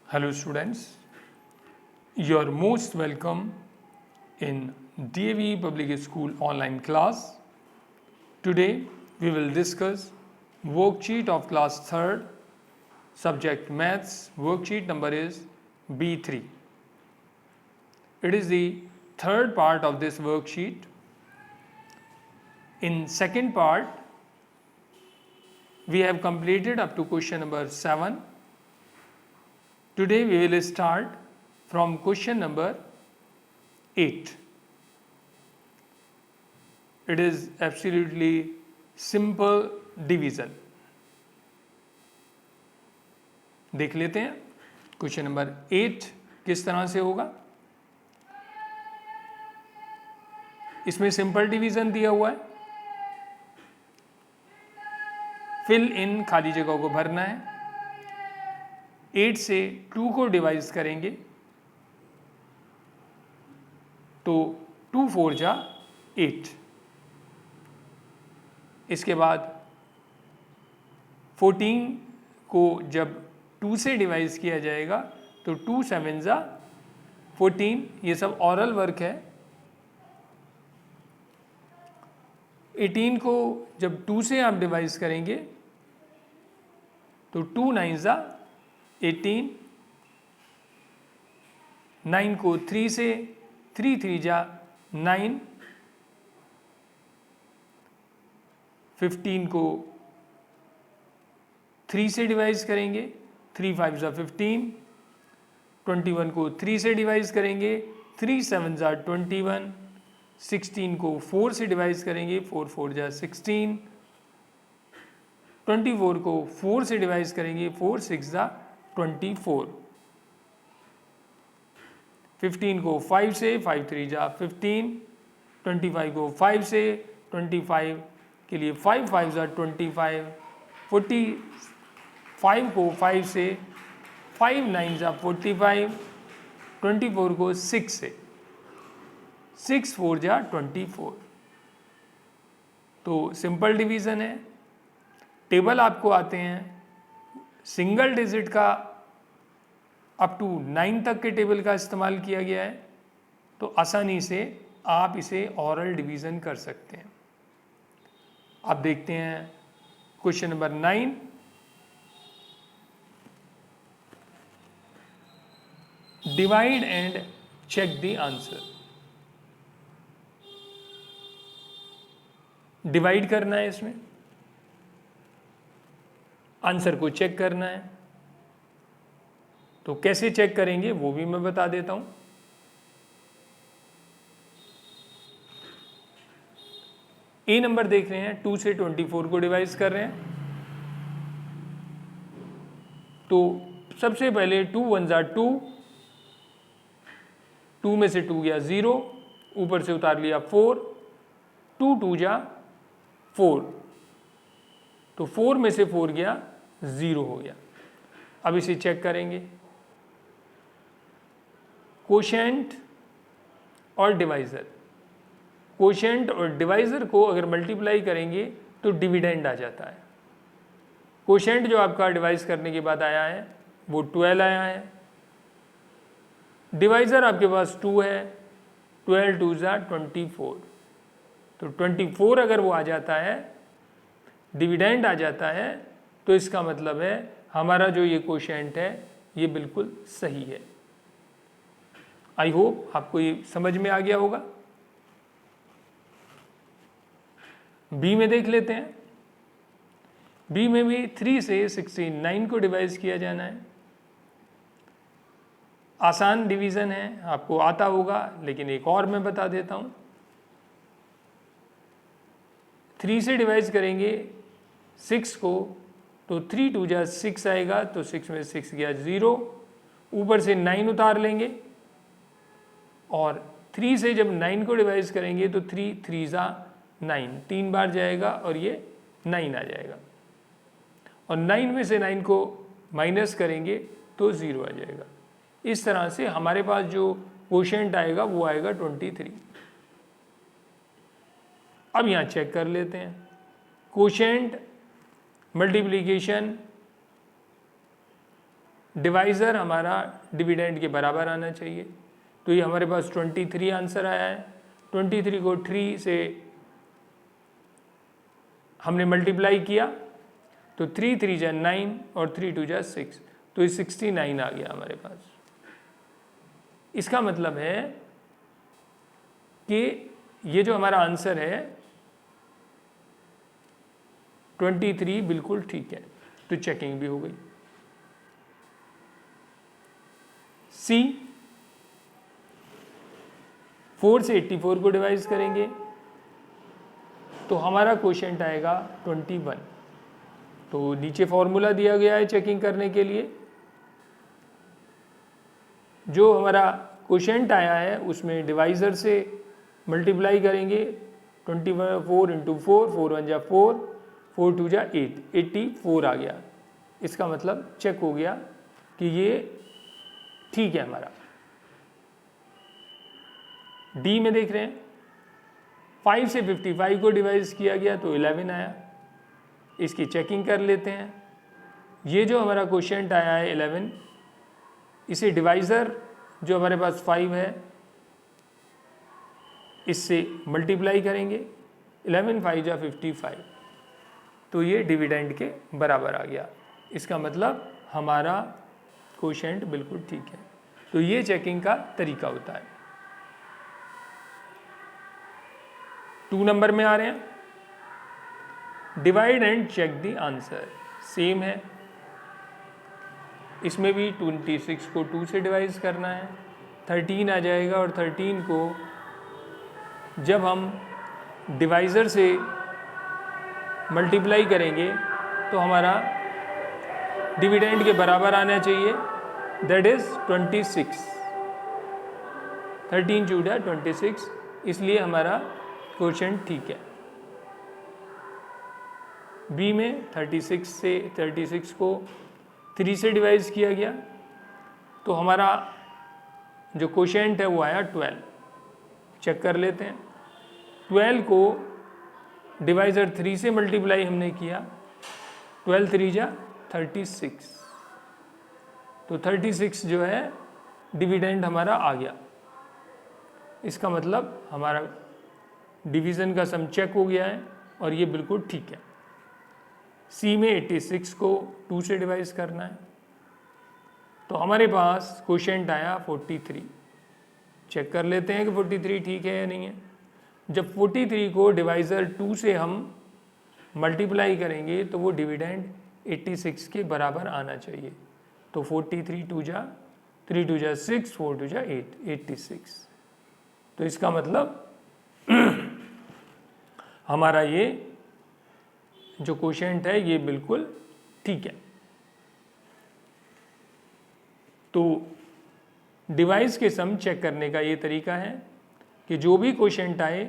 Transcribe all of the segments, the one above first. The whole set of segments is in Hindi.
Hello students, you are most welcome in DAV Public School online class. Today we will discuss worksheet of class 3rd, subject maths. Worksheet number is B3. It is the third part of this worksheet. In second part we have completed up to question number 7. Today we will start from question number 8. It is absolutely simple division. देख लेते हैं क्वेश्चन नंबर 8 किस तरह से होगा। इसमें सिंपल डिवीजन दिया हुआ है, फिल इन खाली जगह को भरना है। 8 से 2 को डिवाइड करेंगे तो 2 4 जा 8। इसके बाद 14 को जब 2 से डिवाइड किया जाएगा तो 2 7 जा 14। ये सब ऑरल वर्क है। 18 को जब 2 से आप डिवाइड करेंगे तो 2 9 जा 18। 9 को 3 से 3 3 जा 9। 15 को 3 से डिवाइड करेंगे, 3 5 जा 15। 21 को 3 से डिवाइड करेंगे, 3 7 जा 21। 16 को 4 से डिवाइड करेंगे, 4 4 जा 16। 24 को 4 से डिवाइड करेंगे, 4 6 जा 24। 15 को 5 से 5 3 जा 15। 25 को 5 से 25 के लिए 5 5 जा 25। 45 को 5 से 5 9 जा 45। 24 को 6 से 6 4 जा 24। तो सिंपल डिवीज़न है। टेबल आपको आते हैं, सिंगल डिजिट का अप टू 9 तक के टेबल का इस्तेमाल किया गया है, तो आसानी से आप इसे ऑरल डिवीज़न कर सकते हैं। अब देखते हैं question number 9। Divide and check the answer. Divide करना है, इसमें आंसर को चेक करना है। तो कैसे चेक करेंगे वो भी मैं बता देता हूं। ए नंबर देख रहे हैं, 2 से 24 को डिवाइड कर रहे हैं। तो सबसे पहले 2 1 जा 2। 2 में से 2 गया 0, ऊपर से उतार लिया 4। 2 2 जा 4, तो 4 में से 4 गया 0 हो गया। अब इसे चेक करेंगे। कोशेंट और डिवाइज़र, कोशेंट और डिवाइज़र को अगर मल्टीप्लाई करेंगे तो डिविडेंड आ जाता है। कोशेंट जो आपका डिवाइड करने के बाद आया है वो 12 आया है। डिवाइज़र आपके पास 2 है, 12 2 जा 24। तो 24 अगर वो आ जाता है, डिविडेंड आ जाता है, तो इसका मतलब है हमारा जो ये कोशेंट है ये बिल्कुल सही है। आई होप आपको ये समझ में आ गया होगा। बी में देख लेते हैं। बी में भी 3 से 69 को डिवाइड किया जाना है। आसान डिवीज़न है, आपको आता होगा, लेकिन एक और मैं बता देता हूँ। 3 से डिवाइड करेंगे 6 को, तो 3 2 जा 6 आएगा, तो 6 में 6 गया 0, ऊपर से 9 उतार लेंगे। और 3 से जब 9 को डिवाइड करेंगे तो 3 3 जा 9, 3 बार जाएगा और ये 9 आ जाएगा। और 9 में से 9 को माइनस करेंगे तो 0 आ जाएगा। इस तरह से हमारे पास जो कोशेंट आएगा वो आएगा 23। अब यहाँ चेक कर लेते हैं। कोशेंट मल्टीप्लिकेशन डिवाइज़र हमारा डिविडेंड के बराबर आना चाहिए। तो ये हमारे पास 23 आंसर आया है। 23 को 3 से हमने मल्टीप्लाई किया तो 3 3 जा 9 और 3 2 जा 6, तो ये 69 आ गया हमारे पास। इसका मतलब है कि ये जो हमारा आंसर है 23 बिल्कुल ठीक है, तो चेकिंग भी हो गई। सी, 4 से 84 को डिवाइड करेंगे तो हमारा क्वोशिएंट आएगा 21। तो नीचे फॉर्मूला दिया गया है चेकिंग करने के लिए। जो हमारा क्वोशिएंट आया है उसमें डिवाइज़र से मल्टीप्लाई करेंगे। 24 इंटू 4, 4 1 जा 4, 4 2 जा 8, 84 आ गया। इसका मतलब चेक हो गया कि ये ठीक है हमारा। डी में देख रहे हैं 5 से 55 को डिवाइड किया गया तो 11 आया। इसकी चेकिंग कर लेते हैं। ये जो हमारा क्वोशिएंट आया है 11, इसे डिवाइज़र जो हमारे पास 5 है इससे मल्टीप्लाई करेंगे। 11 5 जा 55, तो ये डिविडेंड के बराबर आ गया। इसका मतलब हमारा क्वोशिएंट बिल्कुल ठीक है। तो ये चेकिंग का तरीका होता है। 2 नंबर में आ रहे हैं, divide and check the answer. Same है, इसमें भी 26 को 2 से डिवाइड करना है, 13 आ जाएगा। और 13 को जब हम डिवाइज़र से मल्टीप्लाई करेंगे तो हमारा डिविडेंड के बराबर आना चाहिए, दैट इज़ 26। 13 चूड़ा 26, इसलिए हमारा क्वोशिएंट ठीक है। बी में 36 को 3 से डिवाइड किया गया तो हमारा जो क्वोशिएंट है वो आया 12। चेक कर लेते हैं। 12 को डिवाइज़र 3 से मल्टीप्लाई हमने किया, 12 3 जा 36, तो 36 जो है डिविडेंड हमारा आ गया। इसका मतलब हमारा डिवीज़न का सम चेक हो गया है और ये बिल्कुल ठीक है। सी में 86 को 2 से डिवाइड करना है तो हमारे पास क्वोशिएंट आया 43। चेक कर लेते हैं कि 43 ठीक है या नहीं है। जब 43 को डिवाइज़र 2 से हम मल्टीप्लाई करेंगे तो वो डिविडेंड 86 के बराबर आना चाहिए। तो 43 2 जा 3 2 जा 6, 4 2 जा 8, 86। तो इसका मतलब हमारा ये जो क्वोशिएंट है ये बिल्कुल ठीक है। तो डिवाइस के सम चेक करने का ये तरीका है कि जो भी क्वोशिएंट आए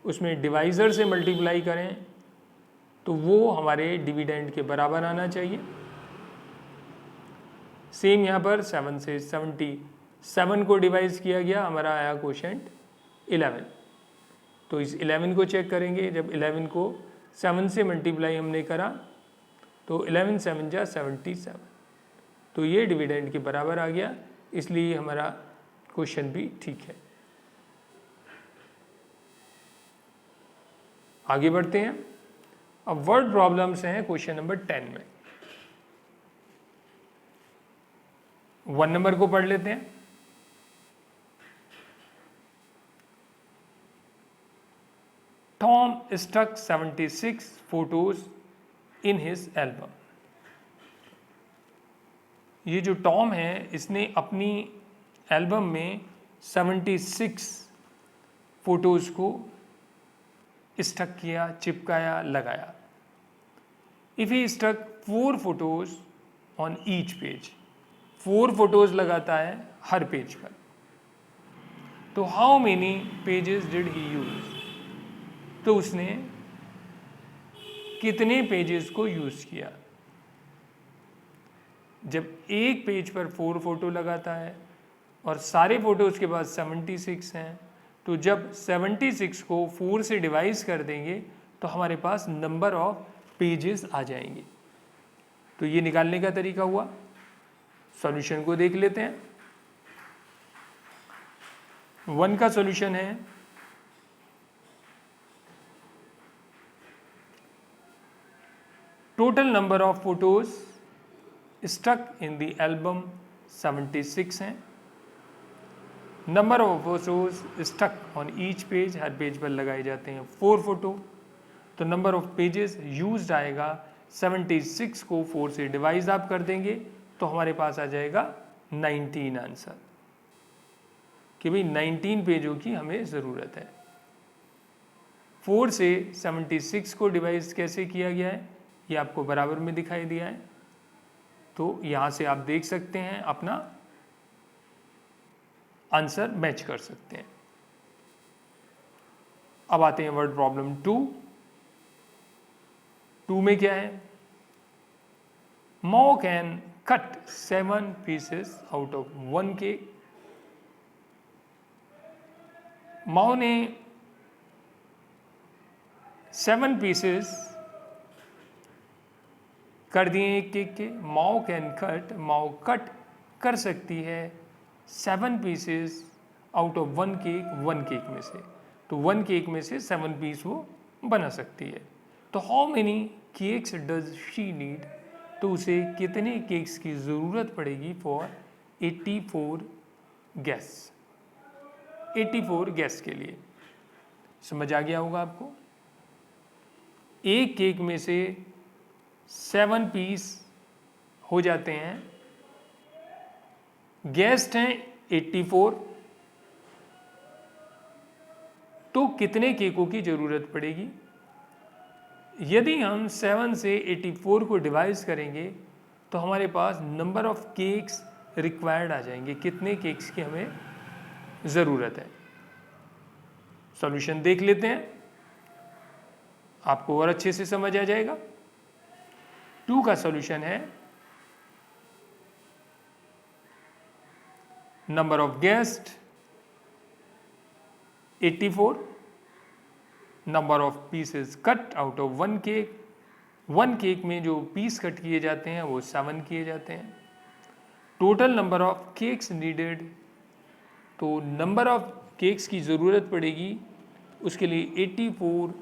उसमें डिवाइज़र से मल्टीप्लाई करें तो वो हमारे डिविडेंड के बराबर आना चाहिए। सेम यहाँ पर 7 से 77 को डिवाइड किया गया, हमारा आया क्वोशिएंट 11। तो इस 11 को चेक करेंगे। जब 11 को 7 से मल्टीप्लाई हमने करा तो 11 7 जा 77, तो ये डिविडेंड के बराबर आ गया, इसलिए हमारा क्वेश्चन भी ठीक है। आगे बढ़ते हैं। अब वर्ड प्रॉब्लम्स हैं क्वेश्चन नंबर 10 में। 1 नंबर को पढ़ लेते हैं। Tom stuck 76 photos in his album। ये जो टॉम है इसने अपनी एल्बम में 76 फोटोज़ को स्टक किया, चिपकाया, लगाया। If he stuck 4 photos on each page, 4 photos लगाता है हर पेज पर, तो how many pages did he use, तो उसने कितने पेजेस को यूज़ किया। जब एक पेज पर 4 फोटो लगाता है और सारे फोटो उसके पास 76 हैं, तो जब 76 को 4 से डिवाइड कर देंगे तो हमारे पास नंबर ऑफ पेजेस आ जाएंगे। तो ये निकालने का तरीका हुआ। सॉल्यूशन को देख लेते हैं। 1 का सॉल्यूशन है total number of photos stuck in the album 76 हैं। Number of photos stuck on each page, हर पेज पर लगाए जाते हैं 4 फोटो, तो नंबर ऑफ पेजेस यूज्ड आएगा 76 को 4 से डिवाइड आप कर देंगे तो हमारे पास आ जाएगा 19 आंसर, कि भाई 19 पेजों की हमें ज़रूरत है। 4 से 76 को डिवाइड कैसे किया गया है ये आपको बराबर में दिखाई दिया है, तो यहाँ से आप देख सकते हैं, अपना आंसर मैच कर सकते हैं। अब आते हैं वर्ड प्रॉब्लम 2 में क्या है, Mao can cut 7 pieces out of 1 cake. Mao ने 7 पीसेस कर दिए एक केक के। Mao can cut, Mao cut कर सकती है 7 पीसेस आउट ऑफ 1 केक में से, तो 1 केक में से 7 पीस वो बना सकती है। तो how many cakes does she need, तो उसे कितने केक्स की ज़रूरत पड़ेगी फॉर 84 गेस्ट, 84 गेस्ट के लिए। समझ आ गया होगा आपको। एक केक में से 7 पीस हो जाते हैं, गेस्ट हैं 84, तो कितने केकों की ज़रूरत पड़ेगी। यदि हम 7 से 84 को डिवाइड करेंगे तो हमारे पास नंबर ऑफ केक्स रिक्वायर्ड आ जाएंगे, कितने केक्स की हमें ज़रूरत है। सॉल्यूशन देख लेते हैं, आपको और अच्छे से समझ आ जाएगा। 2 का सॉल्यूशन है number of guest 84, number of pieces cut out of 1 cake, 1 cake में जो पीस कट किए जाते हैं वो 7 किए जाते हैं। Total number of cakes needed, तो नंबर ऑफ केक्स की ज़रूरत पड़ेगी, उसके लिए 84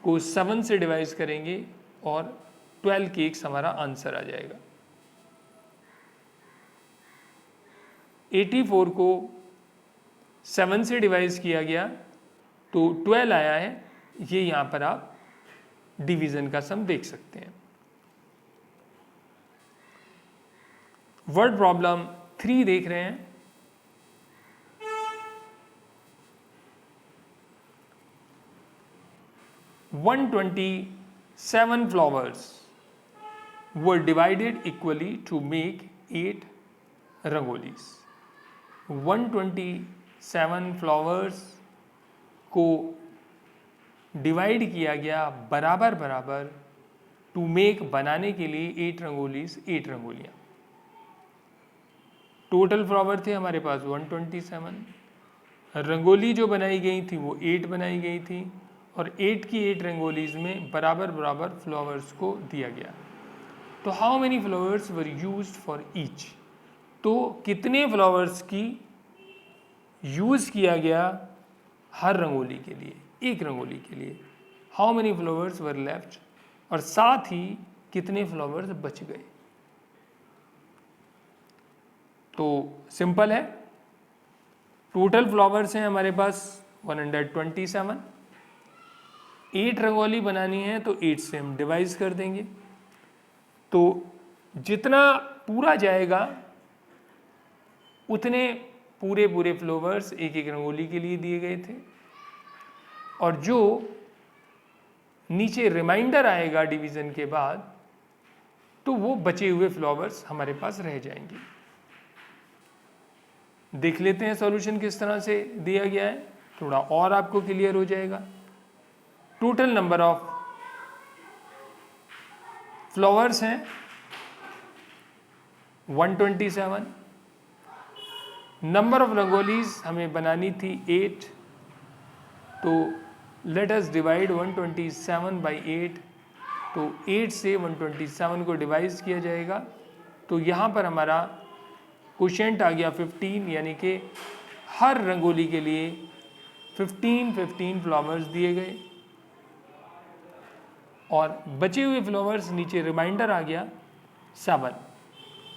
को 7 से डिवाइड करेंगे और 12 केक्स हमारा आंसर आ जाएगा। 84 को 7 से डिवाइड किया गया तो 12 आया है, ये यहाँ पर आप डिवीज़न का सम देख सकते हैं। वर्ड प्रॉब्लम 3 देख रहे हैं। "127 flowers were divided equally to make 8 rangolis. 127 flowers को डिवाइड किया गया बराबर बराबर टू मेक बनाने के लिए 8 रंगोलीज, 8 रंगोलियाँ। टोटल फ्लावर थे हमारे पास 127, रंगोली जो बनाई गई थी वो 8 बनाई गई थी और 8 की 8 रंगोलीज में बराबर बराबर फ्लावर्स को दिया गया। तो how many flowers were used for each, तो कितने फ्लावर्स की यूज़ किया गया हर रंगोली के लिए, एक रंगोली के लिए। How many flowers were left, और साथ ही कितने फ्लावर्स बच गए। तो सिंपल है, टोटल फ्लावर्स हैं हमारे पास 127, 8 रंगोली बनानी है तो 8 से हम डिवाइड कर देंगे, तो जितना पूरा जाएगा उतने पूरे पूरे फ्लावर्स एक एक रंगोली के लिए दिए गए थे, और जो नीचे रिमाइंडर आएगा डिवीज़न के बाद तो वो बचे हुए फ्लावर्स हमारे पास रह जाएंगे। देख लेते हैं सॉल्यूशन किस तरह से दिया गया है, थोड़ा और आपको क्लियर हो जाएगा। टोटल नंबर ऑफ फ्लावर्स हैं 127, नंबर ऑफ रंगोलीज हमें बनानी थी 8, तो लेट अस डिवाइड 127 बाई 8, तो 8 से 127 को डिवाइड किया जाएगा, तो यहाँ पर हमारा क्वोशिएंट आ गया 15, यानी कि हर रंगोली के लिए 15 फ्लावर्स दिए गए और बचे हुए फ्लावर्स नीचे रिमाइंडर आ गया 7।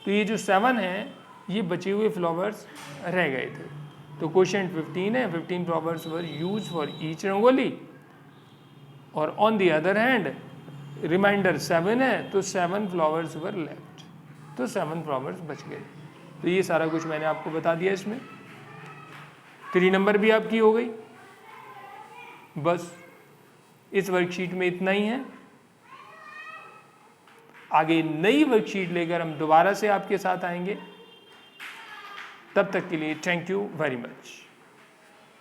तो ये जो 7 है ये बचे हुए फ्लावर्स रह गए थे। तो क्वोशिएंट 15 है, 15 flowers were use for each rangoli, और on the other hand remainder 7 है, तो 7 फ्लावर्स वर लेफ्ट, तो 7 फ्लावर्स बच गए। तो ये सारा कुछ मैंने आपको बता दिया इसमें। 3 नंबर भी आपकी हो गई। बस इस वर्कशीट में इतना ही है। आगे नई वर्कशीट लेकर हम दोबारा से आपके साथ आएंगे। तब तक के लिए थैंक यू वेरी मच।